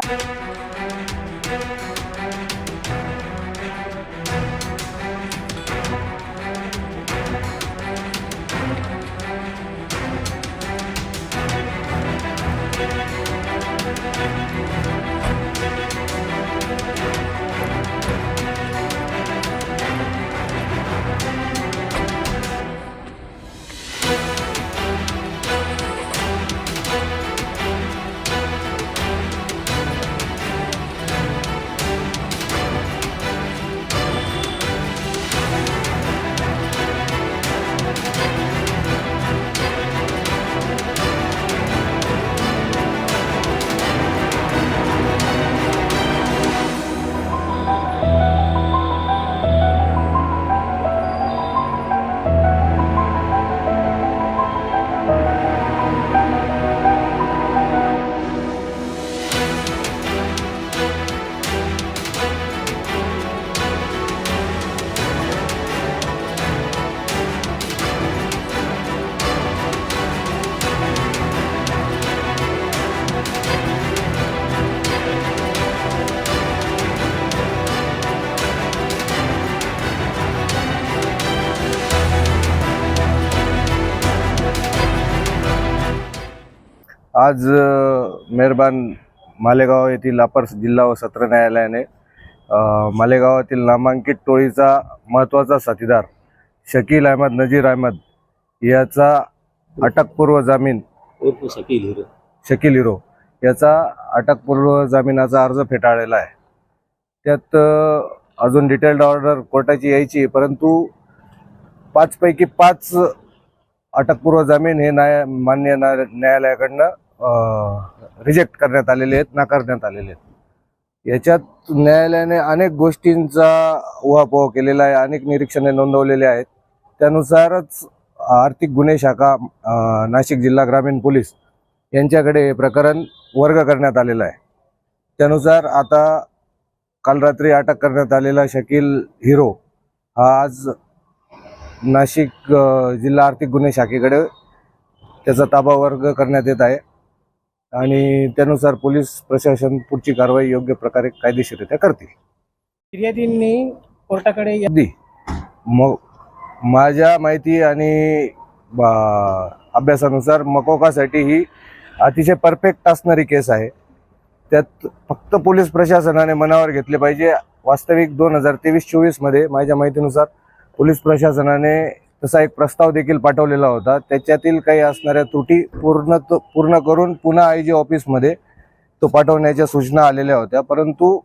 आज मेहरबान मालेगाव येथील अपर जिल्हा व सत्र न्यायालयाने मालेगावातील नामांकित टोळीचा महत्त्वाचा साथीदार शकील अहमद नजीर अहमद याचा अटकपूर्व जामीन शकील हिरो याचा अटकपूर्व जामिनाचा अर्ज फेटाळलेला आहे। त्यात अजून डिटेल्ड ऑर्डर कोर्टाची यायची, परंतु 5 पैकी 5 अटकपूर्व जामीन हे मान्य न्यायालयाकडनं रिजेक्ट करण्यात आलेले आहेत, नाकारण्यात आलेले आहेत। याच्यात न्यायालयाने अनेक गोष्टींचा उहापोह केलेला आहे, अनेक निरीक्षणे नोंदवलेले आहेत। त्यानुसारच आर्थिक गुन्हे शाखा नाशिक जिल्हा ग्रामीण पोलीस यांच्याकडे हे प्रकरण वर्ग करण्यात आलेलं आहे। त्यानुसार आता काल रात्री अटक करण्यात आलेला शकील हिरो हा आज नाशिक जिल्हा आर्थिक गुन्हे शाखेकडे त्याचा ताबा वर्ग करण्यात येत आहे आणि त्यानुसार पोलीस प्रशासन पुढची कारवाई योग्य प्रकारे कायदेशीररित्या करतील। फिर्यादींनी कोर्टाकडे मग माझ्या माहिती आणि अभ्यासानुसार मकोकासाठी ही अतिशय परफेक्ट असणारी केस आहे। त्यात फक्त पोलीस प्रशासनाने मनावर घेतले पाहिजे। वास्तविक 2023-24 मध्ये माझ्या माहितीनुसार पोलीस प्रशासनाने तसा एक प्रस्ताव देखील पाठवलेला होता। त्याच्यातील काही असणाऱ्या त्रुटी पूर्ण करून पुन्हा आयजी ऑफिसमध्ये तो पाठवण्याच्या सूचना आलेल्या होत्या, परंतु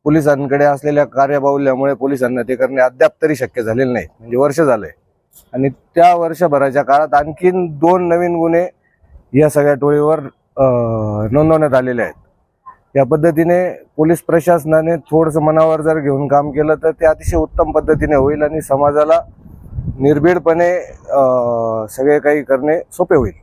पोलिसांकडे असलेल्या कार्यबाहुल्यामुळे पोलिसांना ते करणे अद्याप तरी शक्य झालेले नाही। म्हणजे वर्ष झालंय आणि त्या वर्षभराच्या काळात आणखीन 2 नवीन गुन्हे या सगळ्या टोळीवर नोंदवण्यात आलेले आहेत। या पद्धतीने पोलीस प्रशासनाने थोडंसं मनावर जर घेऊन काम केलं तर ते अतिशय उत्तम पद्धतीने होईल आणि समाजाला निर्भीडपणे सगळे काही करणे सोपे होईल।